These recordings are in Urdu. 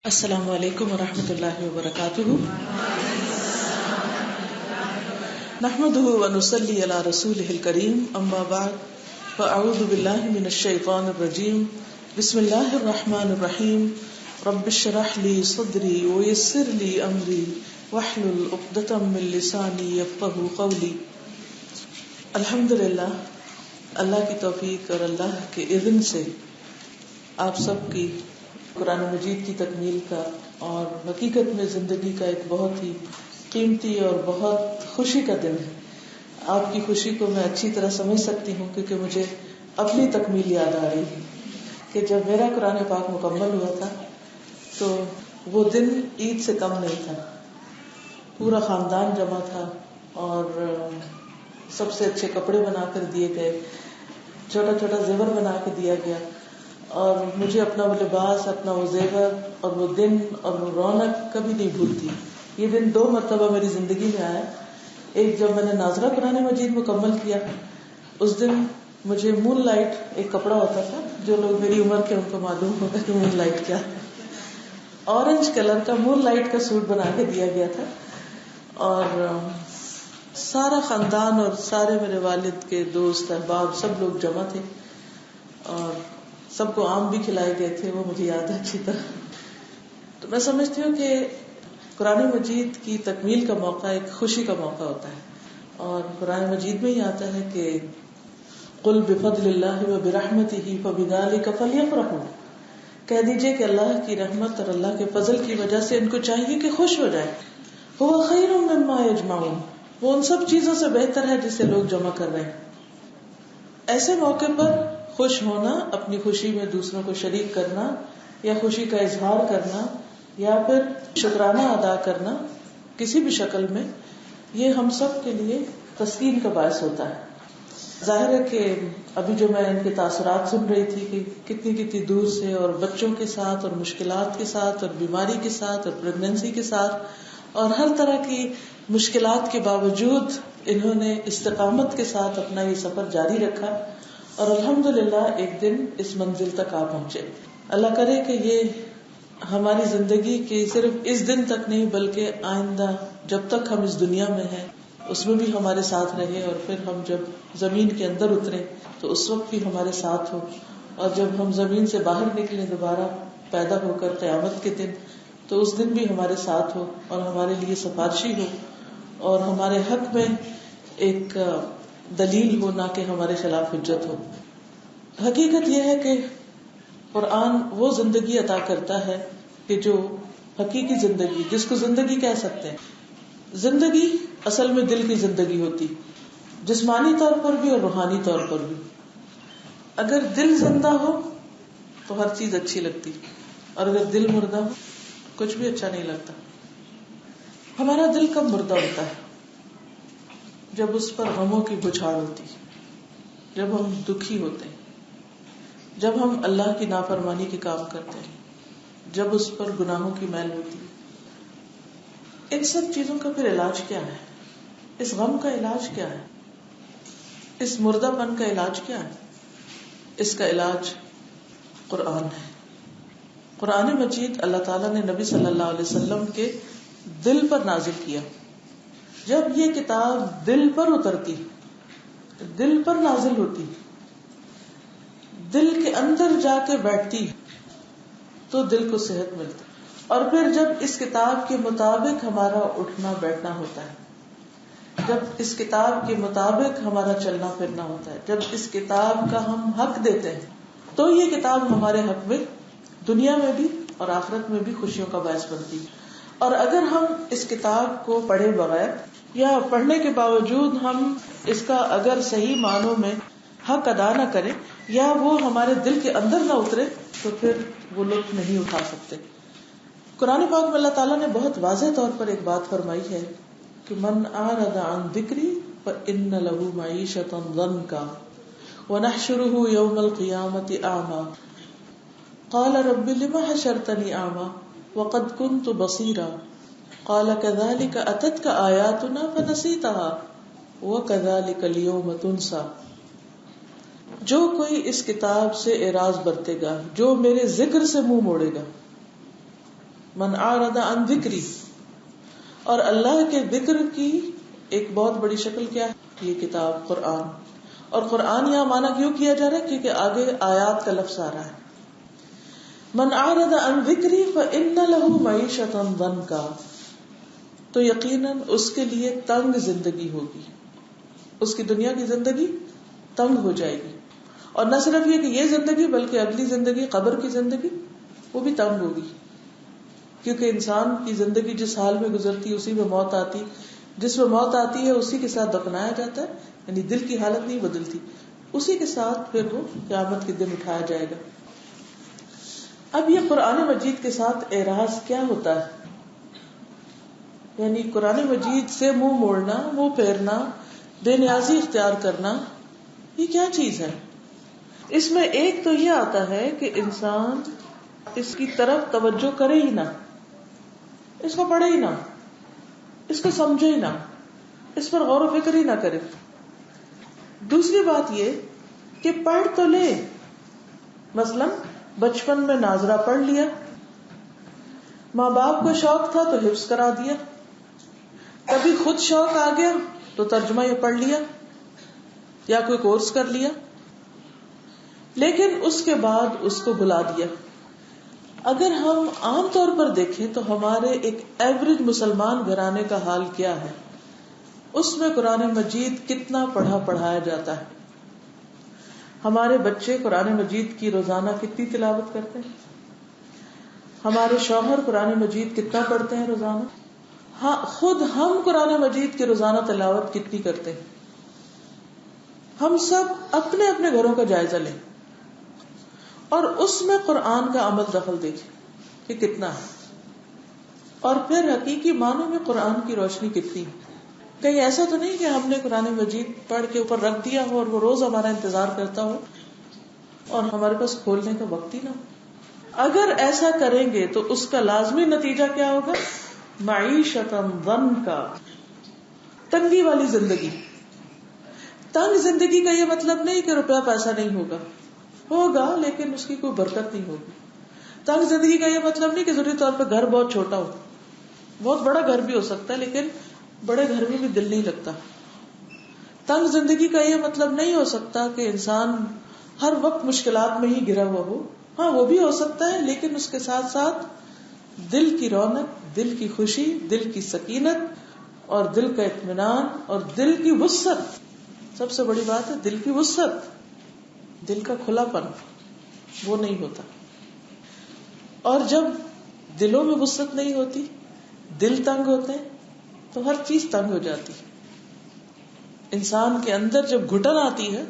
السلام علیکم ورحمۃ اللہ وبرکاتہ، نحمده ونصلی علی رسوله الکریم، اما بعد فاعوذ باللہ من الشیطان الرجیم، بسم اللہ الرحمن الرحیم، رب اشرح لی صدری ویسر لی امری واحلل عقدۃ من لسانی یفقہوا قولی۔ الحمدللہ، اللہ کی توفیق اور اللہ کے اذن سے آپ سب کی قرآن مجید کی تکمیل کا اور حقیقت میں زندگی کا ایک بہت ہی قیمتی اور بہت خوشی کا دن ہے۔ آپ کی خوشی کو میں اچھی طرح سمجھ سکتی ہوں، کیونکہ مجھے اپنی تکمیل یاد آ رہی ہے کہ جب میرا قرآن پاک مکمل ہوا تھا تو وہ دن عید سے کم نہیں تھا۔ پورا خاندان جمع تھا اور سب سے اچھے کپڑے بنا کر دیے گئے، چھوٹا چھوٹا زیور بنا کے دیا گیا، اور مجھے اپنا وہ لباس، اپنا وہ زیور اور وہ دن اور وہ رونق کبھی نہیں بھولتی۔ یہ دن 2 مرتبہ میری زندگی میں آیا۔ ایک جب میں نے ناظرہ قرآن مجید مکمل کیا، اس دن مجھے مون لائٹ ایک کپڑا ہوتا تھا، جو لوگ میری عمر کے ان کو معلوم ہوگا کہ مون لائٹ کیا، اورنج کلر کا مون لائٹ کا سوٹ بنا کے دیا گیا تھا، اور سارا خاندان اور سارے میرے والد کے دوست احباب سب لوگ جمع تھے، اور سب کو آم بھی کھلائے گئے تھے، وہ مجھے یاد ہے اچھی طرح۔ تو میں سمجھتی ہوں کہ قرآن مجید کی تکمیل کا موقع ایک خوشی کا موقع ہوتا ہے، اور قرآن مجید میں ہی آتا ہے کہ قل بفضل اللہ وبرحمتہ فبذلک فلیفرحوا، کہہ دیجئے کہ اللہ کی رحمت اور اللہ کے فضل کی وجہ سے ان کو چاہیے کہ خوش ہو جائے۔ ھو خیر مما یجمعون، وہ ان سب چیزوں سے بہتر ہے جسے لوگ جمع کر رہے ہیں۔ ایسے موقع پر خوش ہونا، اپنی خوشی میں دوسروں کو شریک کرنا، یا خوشی کا اظہار کرنا، یا پھر شکرانہ ادا کرنا کسی بھی شکل میں، یہ ہم سب کے لیے تسکین کا باعث ہوتا ہے۔ ظاہر ہے کہ ابھی جو میں ان کے تاثرات سن رہی تھی کہ کتنی دور سے اور بچوں کے ساتھ اور مشکلات کے ساتھ اور بیماری کے ساتھ اور پریگننسی کے ساتھ اور ہر طرح کی مشکلات کے باوجود انہوں نے استقامت کے ساتھ اپنا یہ سفر جاری رکھا، اور الحمدللہ ایک دن اس منزل تک آ پہنچے۔ اللہ کرے کہ یہ ہماری زندگی کے صرف اس دن تک نہیں، بلکہ آئندہ جب تک ہم اس دنیا میں ہیں اس میں بھی ہمارے ساتھ رہے، اور پھر ہم جب زمین کے اندر اترے تو اس وقت بھی ہمارے ساتھ ہو، اور جب ہم زمین سے باہر نکلیں دوبارہ پیدا ہو کر قیامت کے دن تو اس دن بھی ہمارے ساتھ ہو اور ہمارے لیے سفارشی ہو، اور ہمارے حق میں ایک دلیل ہو، نہ کہ ہمارے خلاف حجت ہو۔ حقیقت یہ ہے کہ قرآن وہ زندگی عطا کرتا ہے کہ جو حقیقی زندگی، جس کو زندگی کہہ سکتے ہیں۔ زندگی اصل میں دل کی زندگی ہوتی، جسمانی طور پر بھی اور روحانی طور پر بھی۔ اگر دل زندہ ہو تو ہر چیز اچھی لگتی، اور اگر دل مردہ ہو کچھ بھی اچھا نہیں لگتا۔ ہمارا دل کب مردہ ہوتا ہے؟ جب اس پر غموں کی بچھاڑ ہوتی، جب ہم دکھی ہوتے ہیں، جب ہم اللہ کی نافرمانی کے کام کرتے ہیں، جب اس پر گناہوں کی میل ہوتی۔ ان سب چیزوں کا پھر علاج کیا ہے؟ اس غم کا علاج کیا ہے؟ اس مردہ پن کا علاج کیا ہے؟ اس کا علاج قرآن ہے۔ قرآن مجید اللہ تعالیٰ نے نبی صلی اللہ علیہ وسلم کے دل پر نازل کیا۔ جب یہ کتاب دل پر اترتی، دل پر نازل ہوتی، دل کے اندر جا کے بیٹھتی تو دل کو صحت ملتی، اور پھر جب اس کتاب کے مطابق ہمارا اٹھنا بیٹھنا ہوتا ہے، جب اس کتاب کے مطابق ہمارا چلنا پھرنا ہوتا ہے، جب اس کتاب کا ہم حق دیتے ہیں، تو یہ کتاب ہمارے حق میں دنیا میں بھی اور آخرت میں بھی خوشیوں کا باعث بنتی ہے۔ اور اگر ہم اس کتاب کو پڑھے بغیر یا پڑھنے کے باوجود ہم اس کا اگر صحیح معنوں میں حق ادا نہ کریں، یا وہ ہمارے دل کے اندر نہ اترے، تو پھر وہ لطف نہیں اٹھا سکتے۔ قرآن پاک میں اللہ تعالیٰ نے بہت واضح طور پر ایک بات فرمائی ہے کہ من اعرض عن ذکری فإن له معیشة ضنکا ونحشره یوم القیامة اعمی قال رب لم حشرتنی اعمی وقد كنت بصیرا قال كذلك اتتك آیاتنا فنسیتها وكذلك اليوم تنسى۔ جو کوئی اس کتاب سے اعراض برتے گا، جو میرے ذکر سے منہ موڑے گا، من اعرض عن ذکری. اور اللہ کے ذکر کی ایک بہت بڑی شکل کیا ہے؟ یہ کتاب قرآن. اور قرآن یہاں مانا کیوں کیا جا رہا ہے؟ کیونکہ آگے آیات کا لفظ آ رہا ہے. من اعرض عن ذکری فإن له معیشۃ ضنکا. تو یقیناً اس کے لیے تنگ زندگی ہوگی، اس کی دنیا کی زندگی تنگ ہو جائے گی. اور نہ صرف یہ کہ یہ زندگی بلکہ اگلی زندگی، قبر کی زندگی، وہ بھی تنگ ہوگی. کیونکہ انسان کی زندگی جس حال میں گزرتی اسی میں موت آتی، جس میں موت آتی ہے اسی کے ساتھ دفنایا جاتا ہے. یعنی دل کی حالت نہیں بدلتی، اسی کے ساتھ پھر وہ قیامت کے دن اٹھایا جائے گا. اب یہ قرآن مجید کے ساتھ اعراض کیا ہوتا ہے؟ یعنی قرآن مجید سے منہ موڑنا، منہ پھیرنا، بے نیازی اختیار کرنا، یہ کیا چیز ہے؟ اس میں ایک تو یہ آتا ہے کہ انسان اس کی طرف توجہ کرے ہی نہ، اس کو پڑھے ہی نہ، اس کو سمجھے ہی نہ، اس پر غور و فکر ہی نہ کرے. دوسری بات یہ کہ پڑھ تو لے، مثلا بچپن میں ناظرہ پڑھ لیا، ماں باپ کو شوق تھا تو حفظ کرا دیا، کبھی خود شوق آ گیا تو ترجمہ یہ پڑھ لیا یا کوئی کورس کر لیا، لیکن اس کے بعد اس کو بھلا دیا. اگر ہم عام طور پر دیکھیں تو ہمارے ایک ایوریج مسلمان گھرانے کا حال کیا ہے؟ اس میں قرآن مجید کتنا پڑھایا جاتا ہے؟ ہمارے بچے قرآن مجید کی روزانہ کتنی تلاوت کرتے ہیں؟ ہمارے شوہر قرآن مجید کتنا پڑھتے ہیں روزانہ؟ ہاں، خود ہم قرآن مجید کی روزانہ تلاوت کتنی کرتے ہیں؟ ہم سب اپنے اپنے گھروں کا جائزہ لیں اور اس میں قرآن کا عمل دخل دیکھیں کہ کتنا ہے، اور پھر حقیقی معنوں میں قرآن کی روشنی کتنی ہے. کہیں ایسا تو نہیں کہ ہم نے قرآن مجید پڑھ کے اوپر رکھ دیا ہو اور وہ روز ہمارا انتظار کرتا ہو اور ہمارے پاس کھولنے کا وقت ہی نہ ہو. اگر ایسا کریں گے تو اس کا لازمی نتیجہ کیا ہوگا؟ معیشۃ ضنکا، تنگی والی زندگی. تنگ زندگی کا یہ مطلب نہیں کہ روپیہ پیسہ نہیں ہوگا لیکن اس کی کوئی برکت نہیں ہوگی. تنگ زندگی کا یہ مطلب نہیں کہ ضروری طور پہ گھر بہت چھوٹا ہو، بہت بڑا گھر بھی ہو سکتا ہے لیکن بڑے گھر میں بھی دل نہیں لگتا. تنگ زندگی کا یہ مطلب نہیں ہو سکتا کہ انسان ہر وقت مشکلات میں ہی گرا ہوا ہو. ہاں وہ بھی ہو سکتا ہے، لیکن اس کے ساتھ ساتھ دل کی رونق، دل کی خوشی، دل کی سکینت اور دل کا اطمینان اور دل کی وسعت. سب سے بڑی بات ہے دل کی وسعت، دل کا کھلا پن، وہ نہیں ہوتا. اور جب دلوں میں وسعت نہیں ہوتی، دل تنگ ہوتے ہیں تو ہر چیز تنگ ہو جاتی. انسان کے اندر جب گھٹن آتی ہے،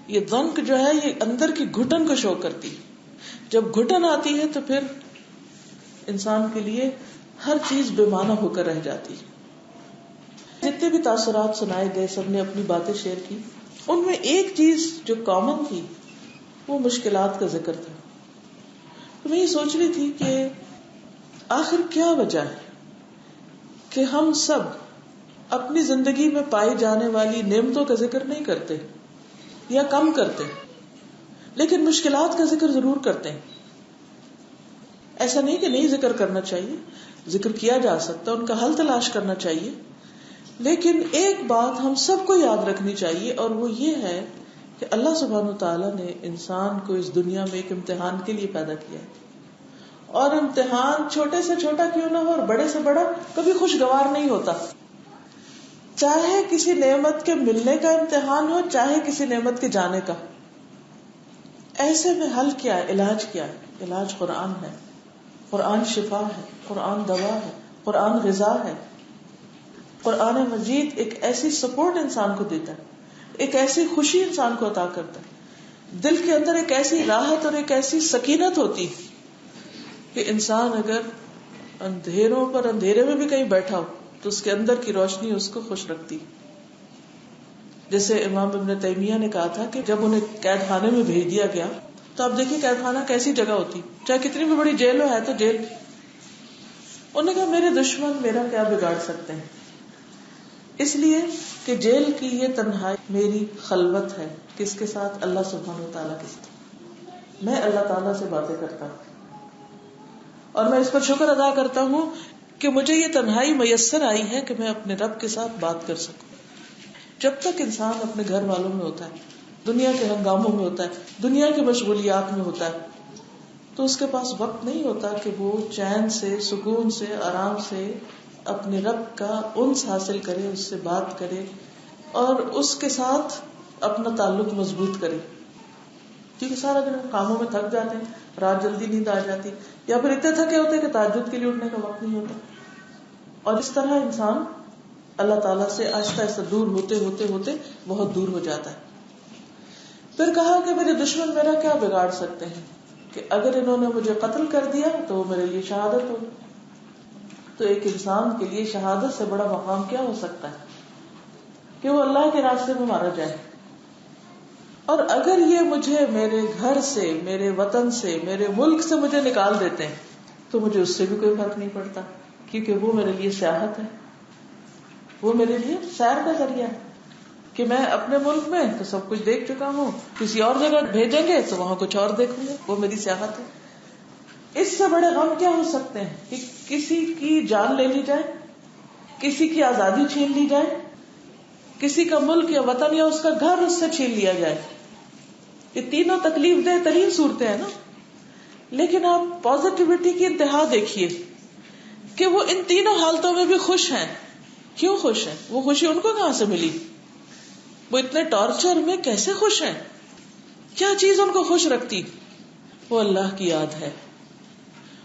یہ ضنک جو ہے یہ اندر کی گھٹن کو شو کرتی. جب گھٹن آتی ہے تو پھر انسان کے لیے ہر چیز بے معنی ہو کر رہ جاتی. جتنے بھی تاثرات سنائے گئے سب نے اپنی باتیں شیئر کی، ان میں ایک چیز جو کامن تھی وہ مشکلات کا ذکر تھا. تو میں یہ سوچ رہی تھی کہ آخر کیا وجہ ہے کہ ہم سب اپنی زندگی میں پائی جانے والی نعمتوں کا ذکر نہیں کرتے یا کم کرتے، لیکن مشکلات کا ذکر ضرور کرتے ہیں. ایسا نہیں کہ نہیں ذکر کرنا چاہیے، ذکر کیا جا سکتا، ان کا حل تلاش کرنا چاہیے. لیکن ایک بات ہم سب کو یاد رکھنی چاہیے اور وہ یہ ہے کہ اللہ سبحانہ وتعالیٰ نے انسان کو اس دنیا میں ایک امتحان کے لیے پیدا کیا ہے. اور امتحان چھوٹے سے چھوٹا کیوں نہ ہو اور بڑے سے بڑا کبھی خوشگوار نہیں ہوتا. چاہے کسی نعمت کے ملنے کا امتحان ہو، چاہے کسی نعمت کے جانے کا. ایسے میں حل کیا ہے؟ علاج کیا ہے؟ علاج قرآن ہے. قرآن شفا ہے، قرآن دوا ہے، قرآن غذا ہے. قرآن مجید ایک ایسی سپورٹ انسان کو دیتا ہے، ایک ایسی خوشی انسان کو عطا کرتا ہے. دل کے اندر ایک ایسی راحت اور ایک ایسی سکینت ہوتی کہ انسان اگر اندھیروں پر اندھیرے میں بھی کہیں بیٹھا ہو تو اس کے اندر کی روشنی اس کو خوش رکھتی. جیسے امام ابن تیمیہ نے کہا تھا کہ جب انہیں قید خانے میں بھیج دیا گیا تو آپ دیکھیں قید خانہ کیسی جگہ ہوتی، چاہے کتنی بھی بڑی جیل ہو، ہے تو جیل. انہوں نے کہا میرے دشمن میرا کیا بگاڑ سکتے ہیں، اس لیے کہ جیل کی یہ تنہائی میری خلوت ہے. کس کے ساتھ؟ اللہ سبحانہ وتعالیٰ کے ساتھ. میں اللہ تعالیٰ سے باتیں کرتا ہوں. اور میں اس پر شکر ادا کرتا ہوں کہ مجھے یہ تنہائی میسر آئی ہے کہ میں اپنے رب کے ساتھ بات کر سکوں. جب تک انسان اپنے گھر والوں میں ہوتا ہے، دنیا کے ہنگاموں میں ہوتا ہے، دنیا کی مشغولیات میں ہوتا ہے، تو اس کے پاس وقت نہیں ہوتا کہ وہ چین سے، سکون سے، آرام سے اپنے رب کا انس حاصل کرے، اس سے بات کرے اور اس کے ساتھ اپنا تعلق مضبوط کرے. کیونکہ سارا دن کاموں میں تھک جاتے ہیں، رات جلدی نیند آ جاتی، یا پھر اتنے تھکے ہوتے کہ تہجد کے لیے اٹھنے کا وقت نہیں ہوتا. اور اس طرح انسان اللہ تعالیٰ سے آہستہ آہستہ دور ہوتے ہوتے ہوتے بہت دور ہو جاتا ہے. پھر کہا کہ میرے دشمن میرا کیا بگاڑ سکتے ہیں کہ اگر انہوں نے مجھے قتل کر دیا تو وہ میرے لیے شہادت ہو. تو ایک انسان کے لیے شہادت سے بڑا مقام کیا ہو سکتا ہے کہ وہ اللہ کے راستے میں مارا جائے. اور اگر یہ مجھے میرے گھر سے، میرے وطن سے، میرے ملک سے مجھے نکال دیتے ہیں تو مجھے اس سے بھی کوئی فرق نہیں پڑتا، کیونکہ وہ میرے لیے سیاحت ہے، وہ میرے لیے سیر کا ذریعہ ہے کہ میں اپنے ملک میں تو سب کچھ دیکھ چکا ہوں، کسی اور جگہ بھیجیں گے تو وہاں کچھ اور دیکھوں گے، وہ میری سیاحت ہے. اس سے بڑے غم کیا ہو سکتے ہیں کہ کسی کی جان لے لی جائے، کسی کی آزادی چھین لی جائے، کسی کا ملک یا وطن یا اس کا گھر اس سے چھین لیا جائے. یہ تینوں تکلیف دہ ترین صورتیں ہیں نا. لیکن آپ پازیٹیوٹی کی انتہا دیکھیے کہ وہ ان تینوں حالتوں میں بھی خوش ہیں. کیوں خوش ہیں؟ وہ خوشی ان کو کہاں سے ملی؟ وہ اتنے ٹارچر میں کیسے خوش ہیں؟ کیا چیز ان کو خوش رکھتی؟ وہ اللہ کی یاد ہے.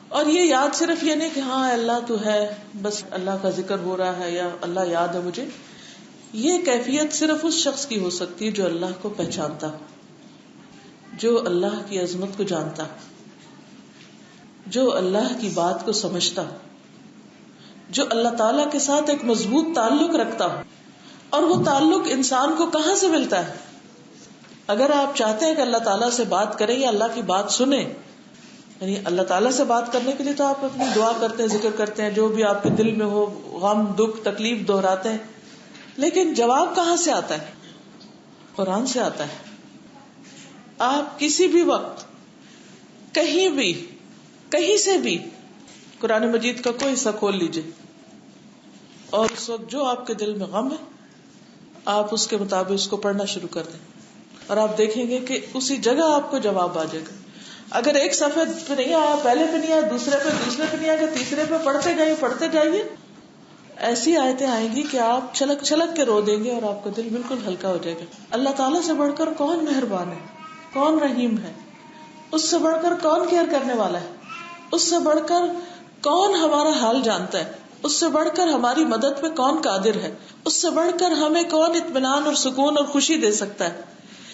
اور یہ یاد صرف یہ نہیں کہ ہاں اللہ تو ہے، بس اللہ کا ذکر ہو رہا ہے یا اللہ یاد ہے مجھے. یہ کیفیت صرف اس شخص کی ہو سکتی ہے جو اللہ کو پہچانتا، جو اللہ کی عظمت کو جانتا، جو اللہ کی بات کو سمجھتا، جو اللہ تعالی کے ساتھ ایک مضبوط تعلق رکھتا ہو. اور وہ تعلق انسان کو کہاں سے ملتا ہے؟ اگر آپ چاہتے ہیں کہ اللہ تعالیٰ سے بات کریں یا اللہ کی بات سنیں، یعنی اللہ تعالیٰ سے بات کرنے کے لیے تو آپ اپنی دعا کرتے ہیں، ذکر کرتے ہیں، جو بھی آپ کے دل میں ہو، غم، دکھ، تکلیف دہراتے ہیں. لیکن جواب کہاں سے آتا ہے؟ قرآن سے آتا ہے. آپ کسی بھی وقت، کہیں بھی، کہیں سے بھی قرآن مجید کا کوئی حصہ کھول لیجئے اور اس وقت جو آپ کے دل میں غم ہے آپ اس کے مطابق اس کو پڑھنا شروع کر دیں اور آپ دیکھیں گے کہ اسی جگہ آپ کو جواب آ جائے گا. اگر ایک صفحے پہ نہیں آیا، پہلے پہ نہیں آیا، دوسرے پہ نہیں آیا، تیسرے پہ پڑھتے جائیے ایسی آیتیں آئیں گی کہ آپ چھلک چھلک کے رو دیں گے اور آپ کا دل بالکل ہلکا ہو جائے گا. اللہ تعالیٰ سے بڑھ کر کون مہربان ہے، کون رحیم ہے، اس سے بڑھ کر کون کیئر کرنے والا ہے، اس سے بڑھ کر کون ہمارا حال جانتا ہے، اس سے بڑھ کر ہماری مدد پہ کون قادر ہے، اس سے بڑھ کر ہمیں کون اطمینان اور سکون اور خوشی دے سکتا ہے.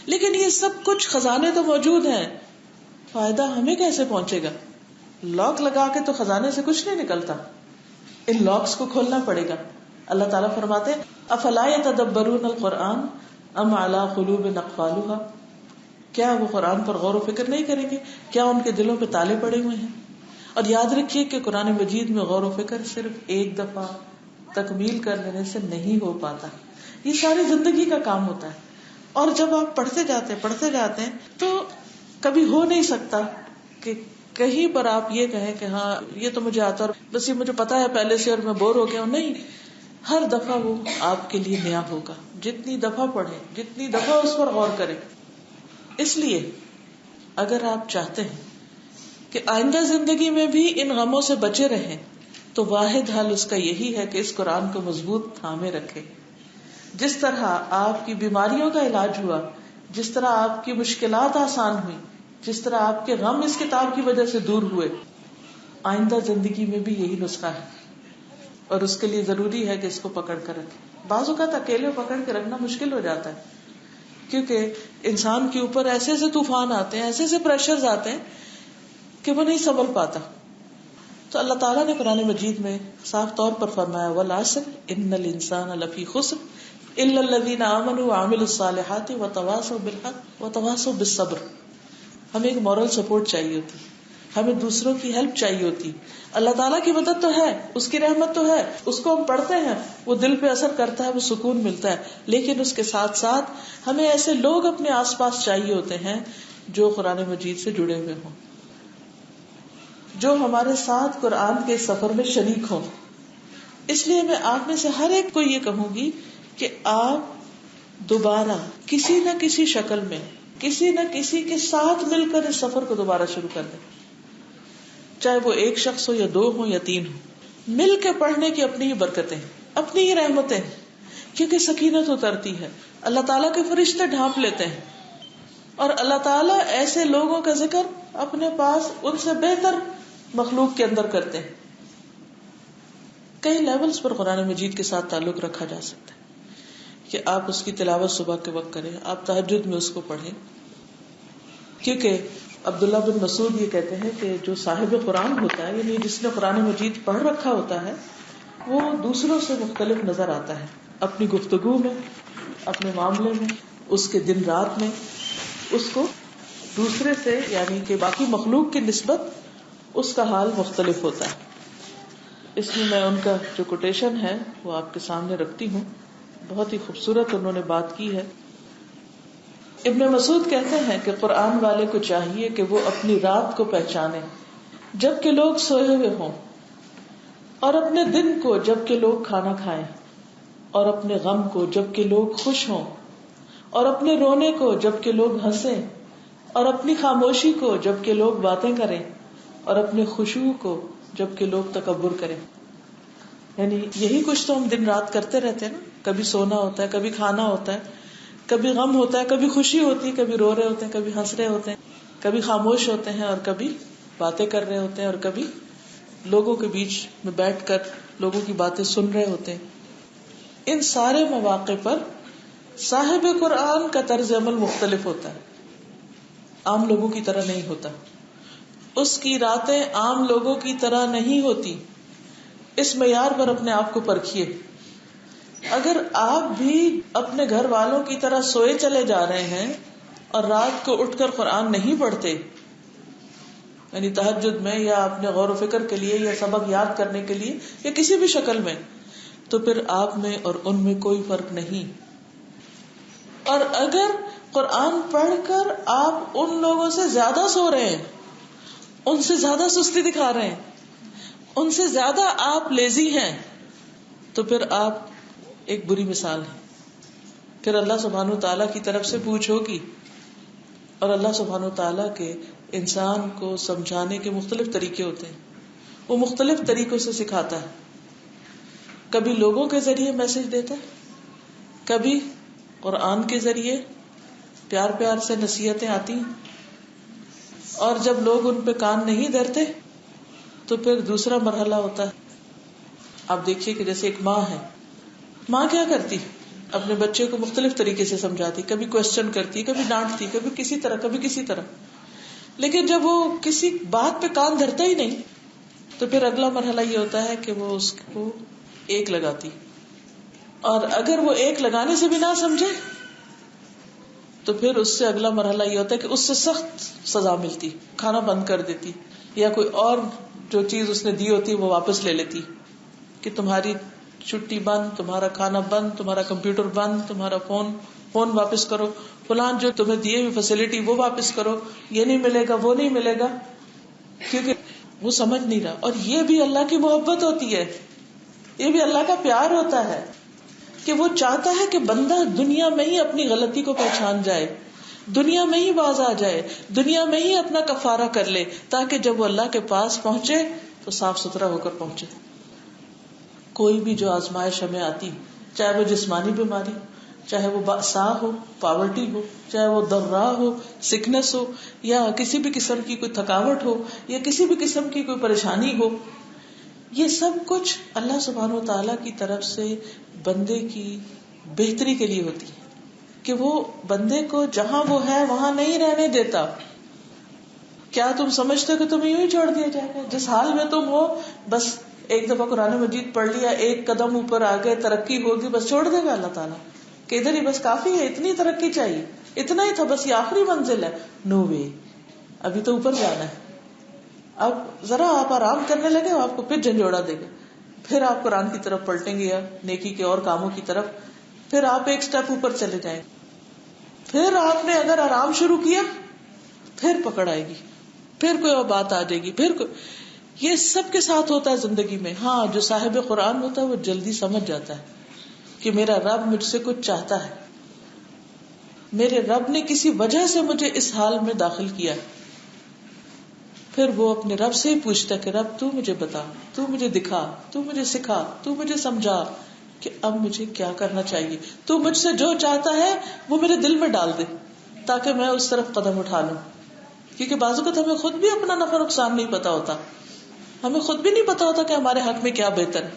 لیکن یہ سب کچھ خزانے تو موجود ہیں، فائدہ ہمیں کیسے پہنچے گا؟ لاک لگا کے تو خزانے سے کچھ نہیں نکلتا، ان لاکس کو کھولنا پڑے گا. اللہ تعالیٰ فرماتے ہیں افلا یتدبرون القرآن ام علی قلوب اقفالها، کیا وہ قرآن پر غور و فکر نہیں کریں گے؟ کیا ان کے دلوں پہ تالے پڑے ہوئے ہیں؟ اور یاد رکھیے کہ قرآن مجید میں غور و فکر صرف ایک دفعہ تکمیل کر لینے سے نہیں ہو پاتا، یہ ساری زندگی کا کام ہوتا ہے. اور جب آپ پڑھتے جاتے ہیں تو کبھی ہو نہیں سکتا کہ کہیں پر آپ یہ کہیں کہ ہاں یہ تو مجھے آتا اور بس یہ مجھے پتا ہے پہلے سے اور میں بور ہو گیا ہوں. نہیں، ہر دفعہ وہ آپ کے لیے نیا ہوگا. جتنی دفعہ پڑھیں، جتنی دفعہ اس پر غور کریں. اس لیے اگر آپ چاہتے ہیں کہ آئندہ زندگی میں بھی ان غموں سے بچے رہیں تو واحد حل اس کا یہی ہے کہ اس قرآن کو مضبوط تھامے رکھیں. جس طرح آپ کی بیماریوں کا علاج ہوا، جس طرح آپ کی مشکلات آسان ہوئی، جس طرح آپ کے غم اس کتاب کی وجہ سے دور ہوئے، آئندہ زندگی میں بھی یہی نسخہ ہے. اور اس کے لیے ضروری ہے کہ اس کو پکڑ کر رکھیں. بعض اوقات اکیلے پکڑ کے رکھنا مشکل ہو جاتا ہے کیونکہ انسان کے اوپر ایسے ایسے طوفان آتے ہیں، ایسے ایسے پریشرز آتے ہیں کہ وہ نہیں سنبھل پاتا. تو اللہ تعالیٰ نے قرآن مجید میں صاف طور پر فرمایا والعصر ان الانسان لفی خسر الا الذین آمنوا وعملوا الصالحات وتواصوا بالحق وتواصوا بالصبر. ہمیں ایک مورل سپورٹ چاہیے ہوتی، ہمیں دوسروں کی ہیلپ چاہیے ہوتی. اللہ تعالیٰ کی مدد تو ہے، اس کی رحمت تو ہے، اس کو ہم پڑھتے ہیں، وہ دل پہ اثر کرتا ہے، وہ سکون ملتا ہے. لیکن اس کے ساتھ ساتھ ہمیں ایسے لوگ اپنے آس پاس چاہیے ہوتے ہیں جو قرآن مجید سے جڑے ہوئے ہوں. جو ہمارے ساتھ قرآن کے سفر میں شریک ہوں. اس لیے میں آپ میں سے ہر ایک کو یہ کہوں گی کہ آپ دوبارہ کسی نہ کسی شکل میں کسی نہ کسی کے ساتھ مل کر اس سفر کو دوبارہ شروع کر دیں. چاہے وہ ایک شخص ہو یا دو ہو یا تین ہو, مل کے پڑھنے کی اپنی ہی برکتیں, اپنی ہی رحمتیں, کیونکہ سکینت اترتی ہے, اللہ تعالیٰ کے فرشتے ڈھانپ لیتے ہیں, اور اللہ تعالیٰ ایسے لوگوں کا ذکر اپنے پاس ان سے بہتر مخلوق کے اندر کرتے ہیں. کئی لیولز پر قرآن مجید کے ساتھ تعلق رکھا جا سکتا ہے کہ آپ اس کی تلاوت صبح کے وقت کریں, آپ تہجد میں اس کو پڑھیں, کیونکہ عبداللہ بن مسعود یہ کہتے ہیں کہ جو صاحب قرآن ہوتا ہے, یعنی جس نے قرآن مجید پڑھ رکھا ہوتا ہے, وہ دوسروں سے مختلف نظر آتا ہے, اپنی گفتگو میں, اپنے معاملے میں, اس کے دن رات میں, اس کو دوسرے سے یعنی کہ باقی مخلوق کی نسبت اس کا حال مختلف ہوتا ہے. اس لیے میں ان کا جو کوٹیشن ہے وہ آپ کے سامنے رکھتی ہوں, بہت ہی خوبصورت انہوں نے بات کی ہے. ابن مسعود کہتے ہیں کہ قرآن والے کو چاہیے کہ وہ اپنی رات کو پہچانے جب کہ لوگ سوئے ہوئے ہوں, اور اپنے دن کو جب کہ لوگ کھانا کھائیں, اور اپنے غم کو جب کہ لوگ خوش ہوں, اور اپنے رونے کو جب کہ لوگ ہنسیں, اور اپنی خاموشی کو جب کہ لوگ باتیں کریں, اور اپنے خشوع کو جب کہ لوگ تکبر کریں. یعنی یہی کچھ تو ہم دن رات کرتے رہتے ہیں نا, کبھی سونا ہوتا ہے, کبھی کھانا ہوتا ہے, کبھی غم ہوتا ہے, کبھی خوشی ہوتی ہے, کبھی رو رہے ہوتے ہیں, کبھی ہنس رہے ہوتے ہیں, کبھی خاموش ہوتے ہیں, اور کبھی باتیں کر رہے ہوتے ہیں, اور کبھی لوگوں کے بیچ میں بیٹھ کر لوگوں کی باتیں سن رہے ہوتے ہیں. ان سارے مواقع پر صاحب قرآن کا طرز عمل مختلف ہوتا ہے, عام لوگوں کی طرح نہیں ہوتا, اس کی راتیں عام لوگوں کی طرح نہیں ہوتی. اس معیار پر اپنے آپ کو پرکھیے. اگر آپ بھی اپنے گھر والوں کی طرح سوئے چلے جا رہے ہیں اور رات کو اٹھ کر قرآن نہیں پڑھتے, یعنی تہجد میں یا اپنے غور و فکر کے لیے یا سبق یاد کرنے کے لیے یا کسی بھی شکل میں, تو پھر آپ میں اور ان میں کوئی فرق نہیں. اور اگر قرآن پڑھ کر آپ ان لوگوں سے زیادہ سو رہے ہیں, ان سے زیادہ سستی دکھا رہے ہیں, ان سے زیادہ آپ لیزی ہیں, تو پھر آپ ایک بری مثال ہے. پھر اللہ سبحانہ وتعالیٰ کی طرف سے پوچھ ہوگی, اور اللہ سبحانہ وتعالیٰ کے انسان کو سمجھانے کے مختلف طریقے ہوتے ہیں, وہ مختلف طریقوں سے سکھاتا ہے. کبھی لوگوں کے ذریعے میسج دیتا ہے, کبھی قرآن کے ذریعے پیار پیار سے نصیحتیں آتی ہیں, اور جب لوگ ان پہ کان نہیں دھرتے تو پھر دوسرا مرحلہ ہوتا ہے. آپ دیکھیے کہ جیسے ایک ماں ہے, ماں کیا کرتی, اپنے بچے کو مختلف طریقے سے سمجھاتی, کبھی کوشچن کرتی, کبھی ڈانٹتی, کبھی کسی طرح, کبھی کسی طرح. لیکن جب وہ کسی بات پہ کان دھرتا ہی نہیں, تو پھر اگلا مرحلہ یہ ہوتا ہے کہ وہ اس کو ایک لگاتی, اور اگر وہ ایک لگانے سے بھی نہ سمجھے تو پھر اس سے اگلا مرحلہ یہ ہوتا ہے کہ اس سے سخت سزا ملتی, کھانا بند کر دیتی, یا کوئی اور جو چیز اس نے دی ہوتی وہ واپس لے لیتی, کہ تمہاری چھٹی بند, تمہارا کھانا بند, تمہارا کمپیوٹر بند, تمہارا فون واپس کرو, فلان جو تمہیں دیے ہوئی فیسلٹی وہ واپس کرو, یہ نہیں ملے گا, وہ نہیں ملے گا, کیونکہ وہ سمجھ نہیں رہا. اور یہ بھی اللہ کی محبت ہوتی ہے, یہ بھی اللہ کا پیار ہوتا ہے, کہ وہ چاہتا ہے کہ بندہ دنیا میں ہی اپنی غلطی کو پہچان جائے, دنیا میں ہی باز آ جائے, دنیا میں ہی اپنا کفارہ کر لے, تاکہ جب وہ اللہ کے پاس پہنچے تو صاف ستھرا ہو کر پہنچے. کوئی بھی جو آزمائش ہمیں آتی, چاہے وہ جسمانی بیماری, چاہے وہ بأسا ہو, پاورٹی ہو, چاہے وہ ضرا ہو, سکنس ہو, یا کسی بھی قسم کی کوئی تھکاوٹ ہو, یا کسی بھی قسم کی کوئی پریشانی ہو, یہ سب کچھ اللہ سبحانہ وتعالیٰ کی طرف سے بندے کی بہتری کے لیے ہوتی ہے, کہ وہ بندے کو جہاں وہ ہے وہاں نہیں رہنے دیتا. کیا تم سمجھتے ہو کہ تمہیں یوں ہی چھوڑ دیا جائے گا؟ جس حال میں تم ہو, بس ایک دفعہ قرآن مجید پڑھ لیا, ایک قدم اوپر آگے, ترقی ہوگی, بس چھوڑ دے گا اللہ تعالیٰ کہ ادھر ہی بس کافی ہے, اتنی ترقی چاہیے, اتنا ہی تھا, بس یہ آخری منزل ہے. نو وے, ابھی تو اوپر جانا ہے. اب ذرا آپ آرام کرنے لگے, آپ کو پھر جھنجھوڑا دے گا, پھر آپ قرآن کی طرف پلٹیں گے یا نیکی کے اور کاموں کی طرف, پھر آپ ایک سٹیپ اوپر چلے جائیں. پھر آپ نے اگر آرام شروع کیا, پھر پکڑ آئے گی, پھر کوئی اور بات آ جائے گی, پھر کوئی. یہ سب کے ساتھ ہوتا ہے زندگی میں. ہاں جو صاحب قرآن ہوتا ہے وہ جلدی سمجھ جاتا ہے کہ میرا رب مجھ سے کچھ چاہتا ہے, میرے رب نے کسی وجہ سے مجھے اس حال میں داخل کیا. پھر وہ اپنے رب سے ہی پوچھتا کہ رب تو مجھے بتا, تو مجھے دکھا, تو مجھے سکھا, تو مجھے سمجھا کہ اب مجھے کیا کرنا چاہیے, تو مجھ سے جو چاہتا ہے وہ میرے دل میں ڈال دے تاکہ میں اس طرف قدم اٹھا لوں. کیونکہ بعض اوقات ہمیں خود بھی اپنا نفع نقصان نہیں پتا ہوتا, ہمیں خود بھی نہیں پتا ہوتا کہ ہمارے حق میں کیا بہتر ہے.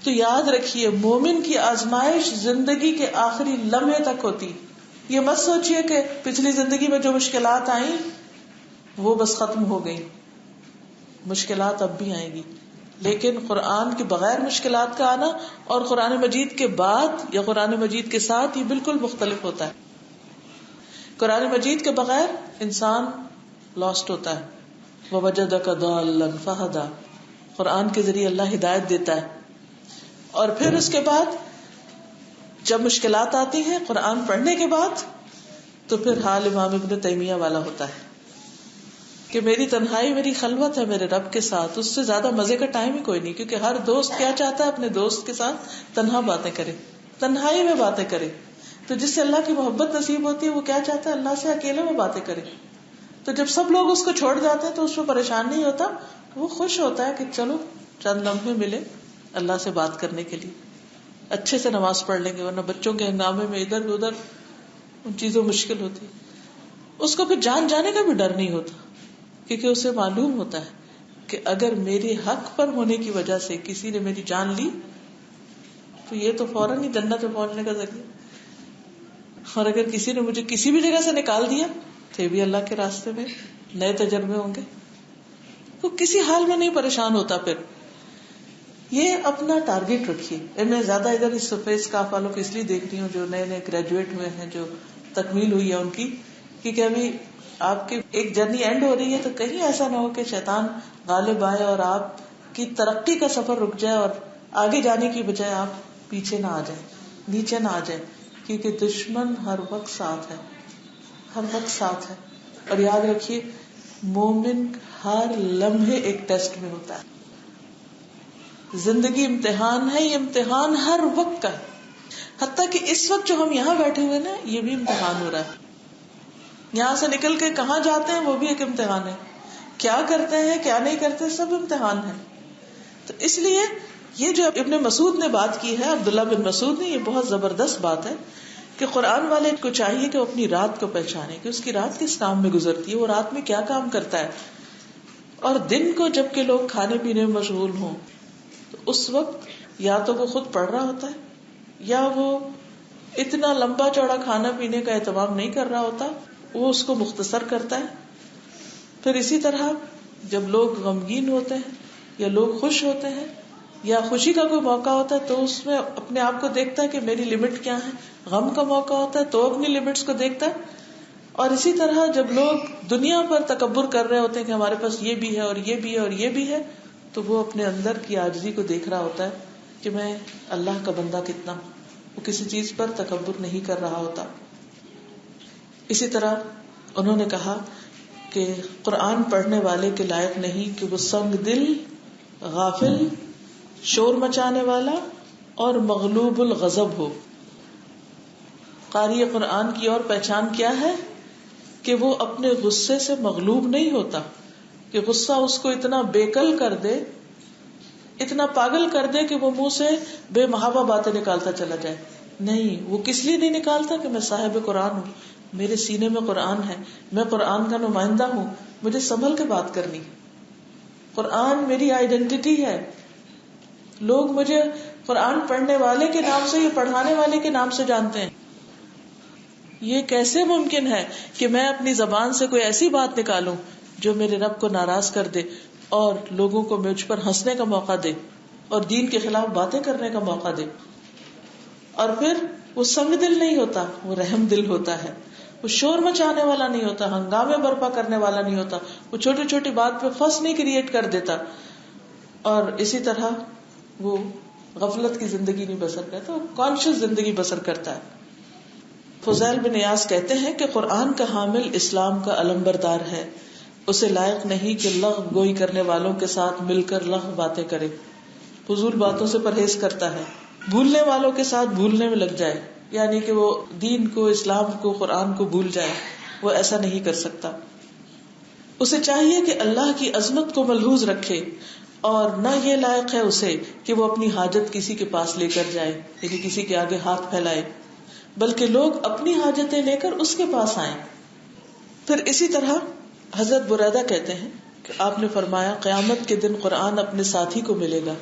تو یاد رکھیے مومن کی آزمائش زندگی کے آخری لمحے تک ہوتی. یہ مت سوچئے کہ پچھلی زندگی میں جو مشکلات آئیں وہ بس ختم ہو گئی, مشکلات اب بھی آئیں گی. لیکن قرآن کے بغیر مشکلات کا آنا اور قرآن مجید کے بعد یا قرآن مجید کے ساتھ یہ بالکل مختلف ہوتا ہے. قرآن مجید کے بغیر انسان لاسٹ ہوتا ہے. وَوَجَدَكَ ضَالًّا فَهَدَىٰ, قرآن کے ذریعے اللہ ہدایت دیتا ہے. اور پھر اس کے بعد جب مشکلات آتی ہیں قرآن پڑھنے کے بعد تو پھر حال امام ابن تیمیہ والا ہوتا ہے کہ میری تنہائی میری خلوت ہے میرے رب کے ساتھ, اس سے زیادہ مزے کا ٹائم ہی کوئی نہیں. کیونکہ ہر دوست کیا چاہتا ہے اپنے دوست کے ساتھ تنہا باتیں کرے, تنہائی میں باتیں کرے. تو جس سے اللہ کی محبت نصیب ہوتی ہے وہ کیا چاہتا ہے اللہ سے اکیلے میں باتیں کرے. تو جب سب لوگ اس کو چھوڑ جاتے ہیں تو اس کو پریشان نہیں ہوتا, وہ خوش ہوتا ہے کہ چلو چند لمحے ملے اللہ سے بات کرنے کے لیے, اچھے سے نماز پڑھ لیں گے. ورنہ بچوں کے ہنگامے میں ادھر ادھر ان چیزوں مشکل ہوتی. اس کو پھر جان جانے کا بھی ڈر نہیں ہوتا کیونکہ اسے معلوم ہوتا ہے کہ اگر میرے حق پر ہونے کی وجہ سے کسی نے میری جان لی تو یہ تو فوراً ہی جنت میں پہنچنے کا ذریعہ, اور اگر کسی نے مجھے کسی بھی جگہ سے نکال دیا تو بھی اللہ کے راستے میں نئے تجربے ہوں گے. تو کسی حال میں نہیں پریشان ہوتا. پھر یہ اپنا ٹارگیٹ رکھیے. میں زیادہ ادھر اس سفید اسکارف والوں کو اس لیے دیکھ رہی ہوں جو نئے نئے گریجویٹ ہوئے ہیں, جو تکمیل ہوئی ہے ان کی, کیونکہ ابھی آپ کی ایک جرنی اینڈ ہو رہی ہے تو کہیں ایسا نہ ہو کہ شیطان غالب آئے اور آپ کی ترقی کا سفر رک جائے اور آگے جانے کی بجائے آپ پیچھے نہ آ جائیں, نیچے نہ آ جائیں. کیونکہ دشمن ہر وقت ساتھ ہے, ہر وقت ساتھ ہے. اور یاد رکھیے مومن ہر لمحے ایک ٹیسٹ میں ہوتا ہے. زندگی امتحان ہے, یہ امتحان ہر وقت کا ہے. حتیٰ کہ اس وقت جو ہم یہاں بیٹھے ہوئے نا یہ بھی امتحان ہو رہا ہے. یہاں سے نکل کے کہاں جاتے ہیں وہ بھی ایک امتحان ہے, کیا کرتے ہیں کیا نہیں کرتے سب امتحان ہے. تو اس لیے یہ جو ابن مسعود نے بات کی ہے, عبداللہ بن مسعود نے, یہ بہت زبردست بات ہے کہ قرآن والے کو چاہیے کہ وہ اپنی رات کو پہچانے کہ اس کی رات کس کام میں گزرتی ہے, وہ رات میں کیا کام کرتا ہے. اور دن کو جب کہ لوگ کھانے پینے میں مشغول ہوں تو اس وقت یا تو وہ خود پڑھ رہا ہوتا ہے یا وہ اتنا لمبا چوڑا کھانا پینے کا اہتمام نہیں کر رہا ہوتا, وہ اس کو مختصر کرتا ہے. پھر اسی طرح جب لوگ غمگین ہوتے ہیں یا لوگ خوش ہوتے ہیں یا خوشی کا کوئی موقع ہوتا ہے تو اس میں اپنے آپ کو دیکھتا ہے کہ میری لمٹ کیا ہے. غم کا موقع ہوتا ہے تو اپنی لمٹس کو دیکھتا ہے. اور اسی طرح جب لوگ دنیا پر تکبر کر رہے ہوتے ہیں کہ ہمارے پاس یہ بھی ہے اور یہ بھی ہے اور یہ بھی ہے, تو وہ اپنے اندر کی عاجزی کو دیکھ رہا ہوتا ہے کہ میں اللہ کا بندہ کتنا, وہ کسی چیز پر تکبر نہیں کر رہا ہوتا. اسی طرح انہوں نے کہا کہ قرآن پڑھنے والے کے لائق نہیں کہ وہ سنگ دل, غافل, شور مچانے والا اور مغلوب الغضب ہو. قاری قرآن کی اور پہچان کیا ہے کہ وہ اپنے غصے سے مغلوب نہیں ہوتا, کہ غصہ اس کو اتنا بےکل کر دے, اتنا پاگل کر دے کہ وہ منہ سے بے محابہ باتیں نکالتا چلا جائے. نہیں, وہ کس لیے نہیں نکالتا کہ میں صاحب قرآن ہوں, میرے سینے میں قرآن ہے, میں قرآن کا نمائندہ ہوں, مجھے سنبھل کے بات کرنی. قرآن میری آئیڈینٹی ہے. لوگ مجھے قرآن پڑھنے والے کے نام سے یا پڑھانے والے کے نام سے جانتے ہیں. یہ کیسے ممکن ہے کہ میں اپنی زبان سے کوئی ایسی بات نکالوں جو میرے رب کو ناراض کر دے اور لوگوں کو مجھ پر ہنسنے کا موقع دے اور دین کے خلاف باتیں کرنے کا موقع دے. اور پھر وہ سنگ دل نہیں ہوتا, وہ رحم دل ہوتا ہے. وہ شور مچانے والا نہیں ہوتا, ہنگامے برپا کرنے والا نہیں ہوتا, وہ چھوٹی چھوٹی بات پہ فس نہیں کریٹ کر دیتا. اور اسی طرح وہ غفلت کی زندگی نہیں بسر کرتا, وہ کانشیس زندگی بسر کرتا ہے. فضیل بن ایاز کہتے ہیں کہ قرآن کا حامل اسلام کا علمبردار ہے, اسے لائق نہیں کہ لغو گوئی کرنے والوں کے ساتھ مل کر لغو باتیں کرے. فضول باتوں سے پرہیز کرتا ہے. بھولنے والوں کے ساتھ بھولنے میں لگ جائے، یعنی کہ وہ دین کو، اسلام کو، قرآن کو بھول جائے، وہ ایسا نہیں کر سکتا. اسے چاہیے کہ اللہ کی عظمت کو ملحوظ رکھے، اور نہ یہ لائق ہے اسے کہ وہ اپنی حاجت کسی کے پاس لے کر جائے، یعنی کسی کے آگے ہاتھ پھیلائے، بلکہ لوگ اپنی حاجتیں لے کر اس کے پاس آئیں. پھر اسی طرح حضرت بریدہ کہتے ہیں کہ آپ نے فرمایا قیامت کے دن قرآن اپنے ساتھی کو ملے گا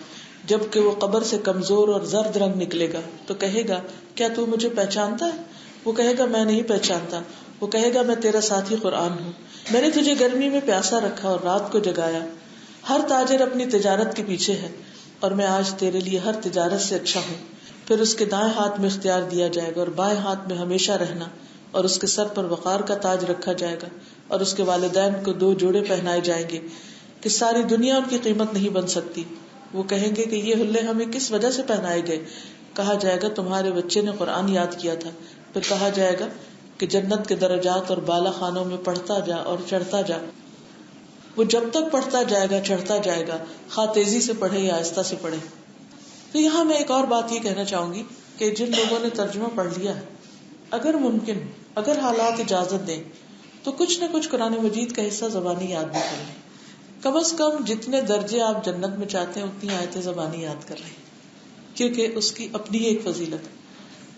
جبکہ وہ قبر سے کمزور اور زرد رنگ نکلے گا تو کہے گا کیا تو مجھے پہچانتا ہے؟ وہ کہے گا میں نہیں پہچانتا. وہ کہے گا میں تیرا ساتھی قرآن ہوں، میں نے تجھے گرمی میں پیاسا رکھا اور رات کو جگایا. ہر تاجر اپنی تجارت کے پیچھے ہے اور میں آج تیرے لیے ہر تجارت سے اچھا ہوں. پھر اس کے دائیں ہاتھ میں اختیار دیا جائے گا اور بائیں ہاتھ میں ہمیشہ رہنا، اور اس کے سر پر وقار کا تاج رکھا جائے گا، اور اس کے والدین کو 2 جوڑے پہنائے جائیں گے کہ ساری دنیا ان کی قیمت نہیں بن سکتی. وہ کہیں گے کہ یہ حلے ہمیں کس وجہ سے پہنائے گئے؟ کہا جائے گا تمہارے بچے نے قرآن یاد کیا تھا. پھر کہا جائے گا کہ جنت کے درجات اور بالا خانوں میں پڑھتا جا اور چڑھتا جا. وہ جب تک پڑھتا جائے گا چڑھتا جائے گا، خواہ تیزی سے پڑھے یا آہستہ سے پڑھے. تو یہاں میں ایک اور بات یہ کہنا چاہوں گی کہ جن لوگوں نے ترجمہ پڑھ لیا ہے، اگر ممکن، اگر حالات اجازت دیں تو کچھ نہ کچھ قرآن مجید کا حصہ زبانی یاد بھی کر لیں. کم از کم جتنے درجے آپ جنت میں چاہتے ہیں اتنی آیتیں زبانی یاد کر لیں، کیونکہ اس کی اپنی ایک فضیلت ہے.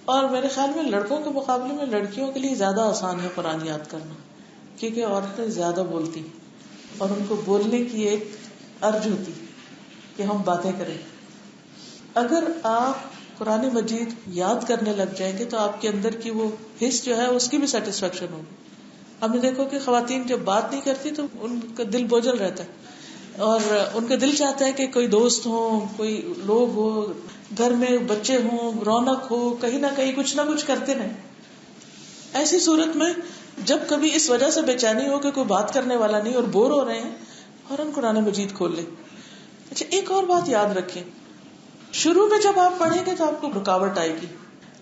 اور میرے خیال میں لڑکوں کے مقابلے میں لڑکیوں کے لیے زیادہ آسان ہے قرآن یاد کرنا، کیونکہ عورتیں زیادہ بولتی اور ان کو بولنے کی ایک ارج ہوتی کہ ہم باتیں کریں. اگر آپ قرآن مجید یاد کرنے لگ جائیں گے تو آپ کے اندر کی وہ حص جو ہے اس کی بھی سیٹسفیکشن ہوگی. ہم نے دیکھو کہ خواتین جب بات نہیں کرتی تو ان کا دل بوجھل رہتا ہے اور ان کا دل چاہتا ہے کہ کوئی دوست ہو، کوئی لوگ ہو، گھر میں بچے ہوں، رونق ہو، کہیں نہ کہیں کچھ نہ کچھ کرتے رہیں. ایسی صورت میں جب کبھی اس وجہ سے بے چینی ہو کہ کوئی بات کرنے والا نہیں اور بور ہو رہے ہیں، فوراً قرآن مجید کھول لیں. اچھا ایک اور بات یاد رکھیں، شروع میں جب آپ پڑھیں گے تو آپ کو رکاوٹ آئے گی،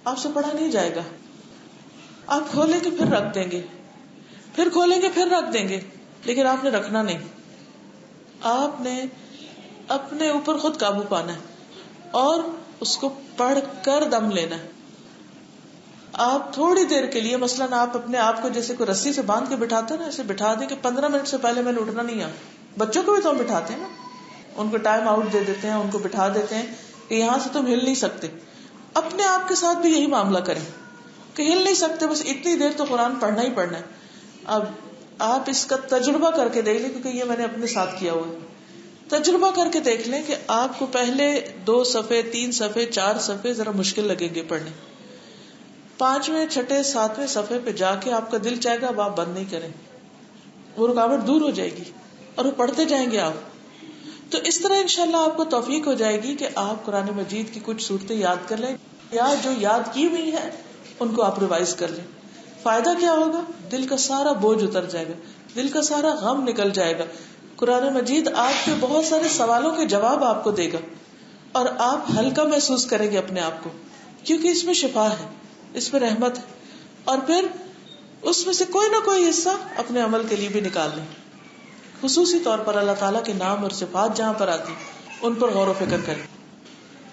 آپ سے پڑھا نہیں جائے گا. آپ کھولیں گے پھر رکھ دیں گے، پھر کھولیں گے پھر رکھ دیں گے، لیکن آپ نے رکھنا نہیں. آپ نے اپنے اوپر خود قابو پانا ہے اور اس کو پڑھ کر دم لینا ہے. آپ تھوڑی دیر کے لیے مثلاً آپ اپنے آپ کو جیسے کوئی رسی سے باندھ کے بٹھاتے ہیں نا، ایسے بٹھا دیں کہ 15 منٹ سے پہلے میں نے اٹھنا نہیں ہے. بچوں کو بھی تو ہم بٹھاتے ہیں نا، ان کو ٹائم آؤٹ دے دیتے ہیں، ان کو بٹھا دیتے ہیں کہ یہاں سے تم ہل نہیں سکتے. اپنے آپ کے ساتھ بھی یہی معاملہ کریں کہ ہل نہیں سکتے، بس اتنی دیر تو قرآن پڑھنا ہی پڑھنا ہے. اب آپ اس کا تجربہ کر کے دیکھ لیں، کیونکہ یہ میں نے اپنے ساتھ کیا ہوا ہے. تجربہ کر کے دیکھ لیں کہ آپ کو پہلے 2 صفحے 3 صفحے 4 صفحے ذرا مشکل لگیں گے پڑھنے، 5ویں 6 7ویں صفحے پہ جا کے آپ کا دل چاہے گا اب آپ بند نہیں کریں، وہ رکاوٹ دور ہو جائے گی اور وہ پڑھتے جائیں گے آپ. تو اس طرح انشاءاللہ آپ کو توفیق ہو جائے گی کہ آپ قرآن مجید کی کچھ صورتیں یاد کر لیں، یا جو یاد کی ہوئی ہیں ان کو آپ ریوائز کر لیں. فائدہ کیا ہوگا؟ دل کا سارا بوجھ اتر جائے گا، دل کا سارا غم نکل جائے گا. قرآن مجید آپ کے بہت سارے سوالوں کے جواب آپ کو دے گا اور آپ ہلکا محسوس کریں گے اپنے آپ کو، کیونکہ اس میں شفا ہے، اس میں رحمت ہے. اور پھر اس میں سے کوئی نہ کوئی حصہ اپنے عمل کے لیے بھی نکال لیں. خصوصی طور پر اللہ تعالیٰ کے نام اور صفات جہاں پر آتی ان پر غور و فکر کریں.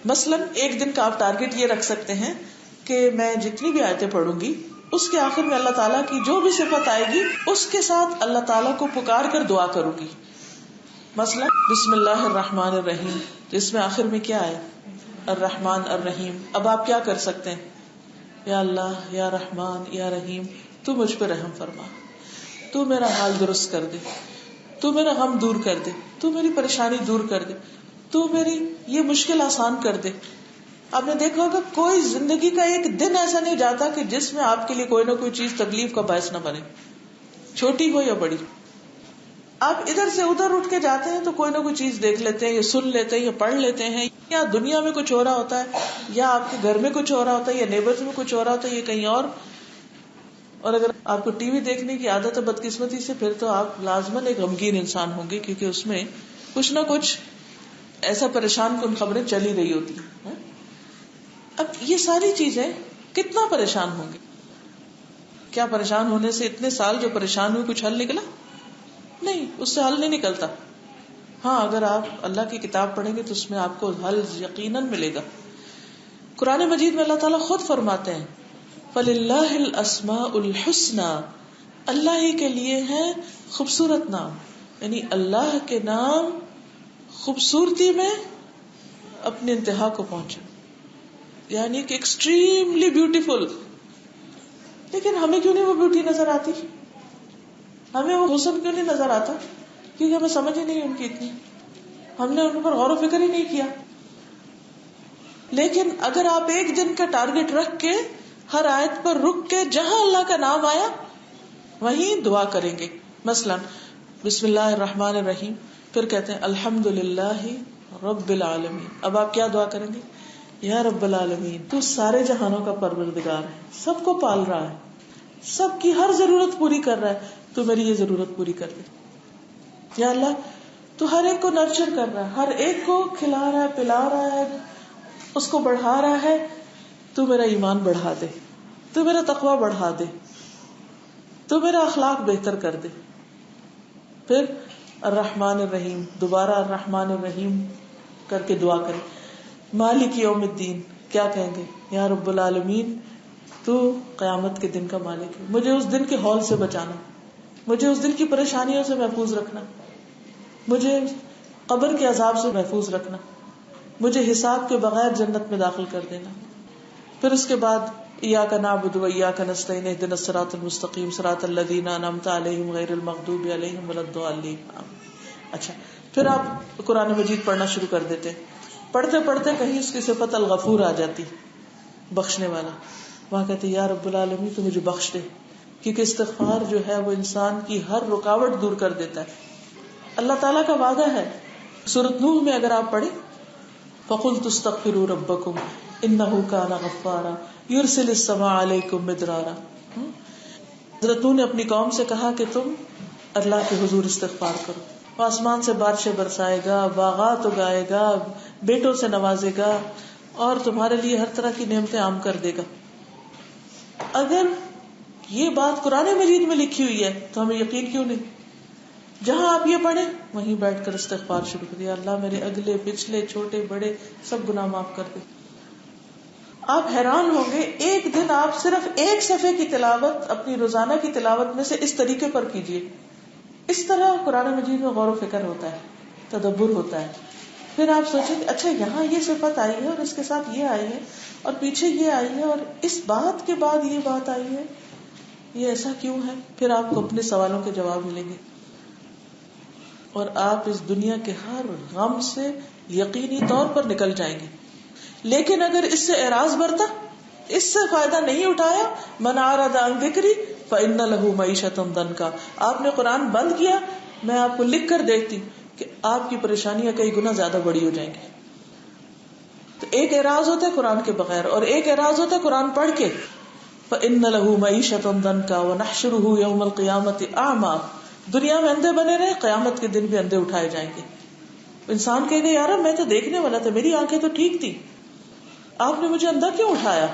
مثلاً ایک دن کا آپ ٹارگٹ یہ رکھ سکتے ہیں کہ میں جتنی بھی آیتیں پڑھوں گی اس کے آخر میں اللہ تعالیٰ کی جو بھی صفت آئے گی اس کے ساتھ اللہ تعالیٰ کو پکار کر دعا کروں گی. مثلاً بسم اللہ الرحمن الرحیم، تو اس میں آخر میں کیا ہے؟ الرحمن الرحیم. اب آپ کیا کر سکتے ہیں؟ یا اللہ یا رحمان یا رحیم، تو مجھ پہ رحم فرما، تو میرا حال درست کر دے، تو میرا غم دور کر دے، تو میری پریشانی دور کر دے، تو میری یہ مشکل آسان کر دے. آپ نے دیکھا ہوگا کوئی زندگی کا ایک دن ایسا نہیں جاتا کہ جس میں آپ کے لیے کوئی نہ کوئی چیز تکلیف کا باعث نہ بنے، چھوٹی ہو یا بڑی. آپ ادھر سے ادھر اٹھ کے جاتے ہیں تو کوئی نہ کوئی چیز دیکھ لیتے ہیں، یا سن لیتے ہیں، یا پڑھ لیتے ہیں، یا دنیا میں کچھ ہو رہا ہوتا ہے، یا آپ کے گھر میں کچھ ہو رہا ہوتا ہے، یا نیبرز میں کچھ ہو رہا ہوتا ہے، یا کہیں اور. اور اگر آپ کو ٹی وی دیکھنے کی عادت ہے بدقسمتی سے، پھر تو آپ لازماً ایک غمگین انسان ہوں گے، کیونکہ اس میں کچھ نہ کچھ ایسا پریشان کن خبریں چل ہی رہی ہوتی ہیں. اب یہ ساری چیزیں کتنا پریشان ہوں گے؟ کیا پریشان ہونے سے اتنے سال جو پریشان ہوئے کچھ حل نکلا؟ نہیں، اس سے حل نہیں نکلتا. ہاں اگر آپ اللہ کی کتاب پڑھیں گے تو اس میں آپ کو حل یقیناً ملے گا. قرآن مجید میں اللہ تعالیٰ خود فرماتے ہیں فَلِلَّهِ الْأَسْمَاءُ الْحُسْنَى، اللہ ہی کے لیے ہے خوبصورت نام. یعنی اللہ کے نام خوبصورتی میں اپنے انتہا کو پہنچا، یعنی کہ ایکسٹریملی بیوٹیفل. لیکن ہمیں کیوں نہیں وہ بیوٹی نظر آتی؟ ہمیں وہ حسن کیوں نہیں نظر آتا؟ کیونکہ ہمیں سمجھ ہی نہیں ان کی اتنی، ہم نے ان پر غور و فکر ہی نہیں کیا. لیکن اگر آپ ایک دن کا ٹارگٹ رکھ کے ہر آیت پر رک کے جہاں اللہ کا نام آیا وہیں دعا کریں گے، مثلا بسم اللہ الرحمن الرحیم، پھر کہتے ہیں الحمد للہ رب العالمین. اب آپ کیا دعا کریں گے؟ یا رب العالمین، تو سارے جہانوں کا پروردگار ہے، سب کو پال رہا ہے، سب کی ہر ضرورت پوری کر رہا ہے، تو میری یہ ضرورت پوری کر دے. یا اللہ تو ہر ایک کو نرچر کر رہا ہے، ہر ایک کو کھلا رہا ہے، پلا رہا ہے، اس کو بڑھا رہا ہے، تو میرا ایمان بڑھا دے، تو میرا تقوی بڑھا دے، تو میرا اخلاق بہتر کر دے. پھر الرحمن الرحیم، دوبارہ الرحمن الرحیم کر کے دعا کریں. مالک یوم الدین، کیا کہیں گے؟ یا رب العالمین تو قیامت کے دن کا مالک ہے، مجھے اس دن کے ہول سے بچانا، مجھے اس دن کی پریشانیوں سے محفوظ رکھنا، مجھے قبر کے عذاب سے محفوظ رکھنا، مجھے حساب کے بغیر جنت میں داخل کر دینا. پھر اس کے بعد ایاک نعبد و ایاک نستعین اہدنا الصراط المستقیم صراط الذین انعمت علیہم غیر المغضوب علیہم ولا الضالین. اچھا، پھر آپ قرآن مجید پڑھنا شروع کر دیتے، پڑھتے پڑھتے کہیں اس کی صفت الغفور آ جاتی، بخشنے والا. وہاں کہتے یا رب العالمین تو مجھے بخش دے، کیونکہ استغفار جو ہے وہ انسان کی ہر رکاوٹ دور کر دیتا ہے. اللہ تعالیٰ کا وعدہ ہے، سورۃ نوح میں اگر آپ پڑھیں فَقُلْتُ اسْتَغْفِرُوا رَبَّكُمْ إِنَّهُ كَانَ غَفَّارًا يُرْسِلِ السَّمَاءَ عَلَيْكُمْ مِدْرَارًا. حضرت نوح نے اپنی قوم سے کہا کہ تم اللہ کے حضور استغفار کرو، وہ آسمان سے بارشیں برسائے گا، باغات اگائے گا، بیٹوں سے نوازے گا، اور تمہارے لیے ہر طرح کی نعمتیں عام کر دے گا. اگر یہ بات قرآن مجید میں لکھی ہوئی ہے تو ہمیں یقین کیوں نہیں؟ جہاں آپ یہ پڑھیں وہیں بیٹھ کر استغفار شروع کر دیا، اللہ میرے اگلے پچھلے چھوٹے بڑے سب گناہ معاف کر دے. آپ حیران ہوں گے، ایک دن آپ صرف ایک صفحے کی تلاوت اپنی روزانہ کی تلاوت میں سے اس طریقے پر کیجیے. اس طرح قرآن مجید میں غور و فکر ہوتا ہے، تدبر ہوتا ہے. پھر آپ سوچیں کہ اچھا یہاں یہ صفت آئی ہے اور اس کے ساتھ یہ آئی ہے اور پیچھے یہ آئی ہے اور اس بات کے بعد یہ بات آئی ہے، یہ ایسا کیوں ہے؟ پھر آپ کو اپنے سوالوں کے جواب ملیں گے اور آپ اس دنیا کے ہر غم سے یقینی طور پر نکل جائیں گے. لیکن اگر اس سے اعراض برتا، اس سے فائدہ نہیں اٹھایا، من اعرض عن ذکری فإن له معیشۃ ضنکا، آپ نے قرآن بند کیا، میں آپ کو لکھ کر دیکھتی کہ آپ کی پریشانیاں کئی گنا زیادہ بڑی ہو جائیں گی. تو ایک اعراض ہوتا ہے قرآن کے بغیر اور ایک اعراض ہوتا ہے قرآن پڑھ کے. فإن له معیشۃ ضنکا ونحشره یوم القیامۃ اعمی، دنیا میں اندھے بنے رہے، قیامت کے دن بھی اندھے اٹھائے جائیں گے. انسان کہے گا یار میں تو دیکھنے والا تھا، میری آنکھیں تو ٹھیک تھی، آپ نے مجھے اندھا کیوں اٹھایا؟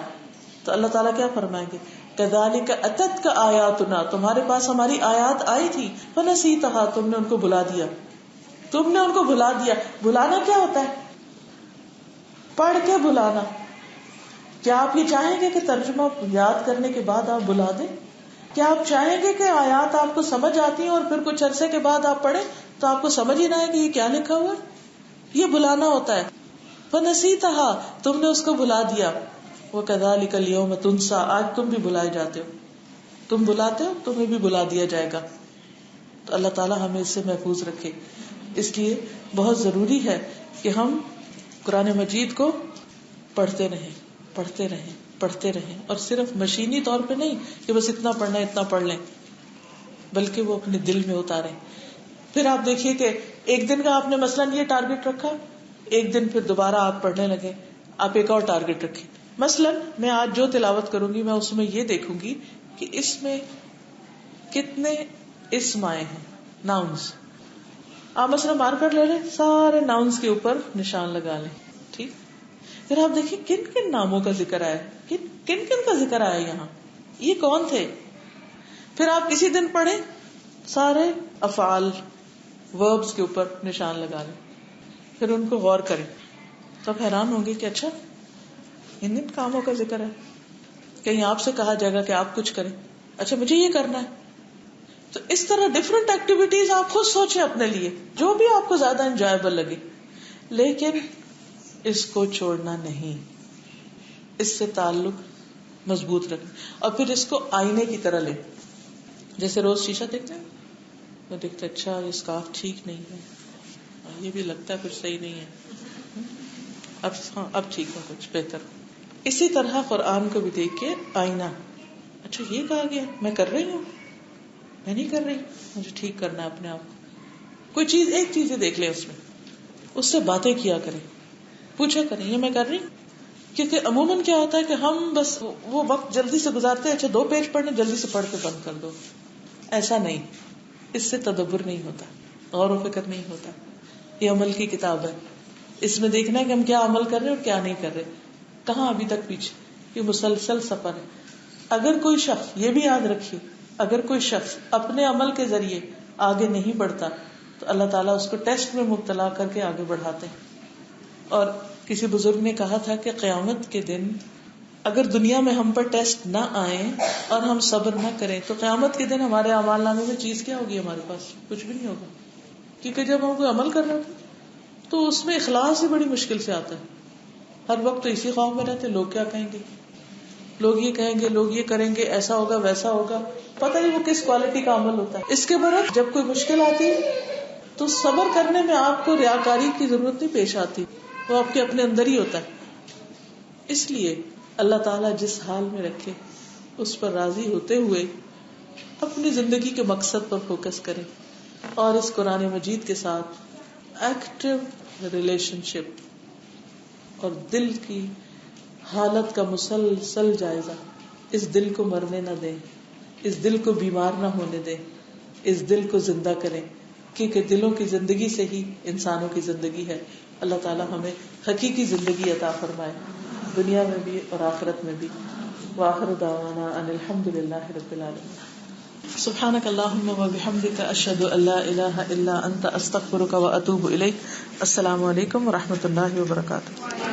تو اللہ تعالیٰ کیا فرمائیں گے؟ کذالک اتتک آیاتنا، تمہارے پاس ہماری آیات آئی تھی، فنسیتھا، تم نے ان کو بھلا دیا، تم نے ان کو بھلا دیا. بھلانا کیا ہوتا ہے؟ پڑھ کے بھلانا. کیا آپ یہ چاہیں گے کہ ترجمہ یاد کرنے کے بعد آپ بھلا دیں؟ کیا آپ چاہیں گے کہ آیات آپ کو سمجھ آتی ہیں اور پھر کچھ عرصے کے بعد آپ پڑھیں تو آپ کو سمجھ ہی نہ آئے کہ یہ کیا لکھا ہوا ہے؟ یہ بھلانا ہوتا ہے. فنسیتھا، تم نے اس کو بھلا دیا. وَكَذَلِكَ الْيَوْمَ تُنْسَى، آج تم بھی بھلائے جاتے ہو، تم بھلاتے ہو تمہیں بھی بھلا دیا جائے گا. تو اللہ تعالیٰ ہمیں اس سے محفوظ رکھے. اس لیے بہت ضروری ہے کہ ہم قرآن مجید کو پڑھتے رہیں، پڑھتے رہیں، پڑھتے رہیں، اور صرف مشینی طور پہ نہیں کہ بس اتنا پڑھنا اتنا پڑھ لیں، بلکہ وہ اپنے دل میں اتاریں. پھر آپ دیکھیے کہ ایک دن کا آپ نے مثلاً یہ ٹارگٹ رکھا، ایک دن پھر دوبارہ آپ پڑھنے لگے، آپ ایک اور ٹارگٹ رکھیں. مثلاً میں آج جو تلاوت کروں گی میں اس میں یہ دیکھوں گی کہ اس میں کتنے اسم آئے ہیں، ناؤنز. آپ مثلا مارکر لے لیں، سارے ناؤنز کے اوپر نشان لگا لیں، ٹھیک. پھر آپ دیکھیں کن کن ناموں کا ذکر آیا، کن کن کا ذکر آیا یہاں، یہ کون تھے. پھر آپ کسی دن پڑھیں سارے افعال وربز کے اوپر نشان لگا لیں، پھر ان کو غور کریں تو آپ حیران ہوں گے کہ اچھا ان کاموں کا ذکر ہے. کہیں آپ سے کہا جائے گا کہ آپ کچھ کریں، اچھا مجھے یہ کرنا ہے. تو اس طرح ڈفرنٹ ایکٹیویٹیز آپ خود سوچیں اپنے لیے جو بھی آپ کو زیادہ انجوائبل لگے، لیکن اس کو چھوڑنا نہیں، اس سے تعلق مضبوط رکھیں اور پھر اس کو آئینے کی طرح لیں. جیسے روز شیشہ دیکھتے ہیں، وہ دیکھتے اچھا یہ اسکارف ٹھیک نہیں ہے، یہ بھی لگتا ہے کچھ صحیح نہیں ہے، اب ٹھیک ہے کچھ بہتر. اسی طرح قرآن کو بھی دیکھ کے آئینہ، اچھا یہ کہا گیا میں کر رہی ہوں، میں نہیں کر رہی، مجھے ٹھیک کرنا ہے اپنے آپ کو. کوئی چیز ایک چیز دیکھ لیں، اس میں اس سے باتیں کیا کریں، پوچھا کریں یہ میں کر رہی ہوں. کیونکہ عموماً کیا ہوتا ہے کہ ہم بس وہ وقت جلدی سے گزارتے ہیں، اچھا 2 پیج پڑھنے جلدی سے پڑھ کے بند کر دو. ایسا نہیں، اس سے تدبر نہیں ہوتا، غور و فکر نہیں ہوتا. یہ عمل کی کتاب ہے، اس میں دیکھنا ہے کہ ہم کیا عمل کر رہے ہیں اور کیا نہیں کر رہے، کہاں ابھی تک پیچھے. یہ مسلسل سفر ہے. اگر کوئی شخص، یہ بھی یاد رکھیے، اگر کوئی شخص اپنے عمل کے ذریعے آگے نہیں بڑھتا تو اللہ تعالیٰ اس کو ٹیسٹ میں مبتلا کر کے آگے بڑھاتے ہیں. اور کسی بزرگ نے کہا تھا کہ قیامت کے دن اگر دنیا میں ہم پر ٹیسٹ نہ آئے اور ہم صبر نہ کریں تو قیامت کے دن ہمارے اعمال نامے میں چیز کیا ہوگی؟ ہمارے پاس کچھ بھی نہیں ہوگا. کیونکہ جب ہم کوئی عمل کر رہے ہوتے تو اس میں اخلاص ہی بڑی مشکل سے آتا ہے. ہر وقت تو اسی خوف میں رہتے لوگ کیا کہیں گے، لوگ یہ کہیں گے، لوگ یہ کریں گے، ایسا ہوگا ویسا ہوگا. پتہ نہیں وہ کس کوالٹی کا عمل ہوتا ہے. اس کے برعکس جب کوئی مشکل آتی ہے تو صبر کرنے میں آپ کو ریاکاری کی ضرورت نہیں پیش آتی، وہ آپ کے اپنے اندر ہی ہوتا ہے. اس لیے اللہ تعالیٰ جس حال میں رکھے اس پر راضی ہوتے ہوئے اپنی زندگی کے مقصد پر فوکس کریں اور اس قرآن مجید کے ساتھ ایکٹیو ریلیشن شپ اور دل کی حالت کا مسلسل جائزہ. اس دل کو مرنے نہ دیں، اس دل کو بیمار نہ ہونے دیں، اس دل کو زندہ کریں، کیونکہ دلوں کی زندگی سے ہی انسانوں کی زندگی ہے. اللہ تعالیٰ ہمیں حقیقی زندگی عطا فرمائے، دنیا میں بھی اور آخرت میں بھی. وآخر دعوانا ان الحمد للہ رب العالمین. سبحانک اللہم وبحمدک اشہد ان لا الہ الا انت استغفرک واتوب الیک. السلام علیکم ورحمۃ اللہ وبرکاتہ.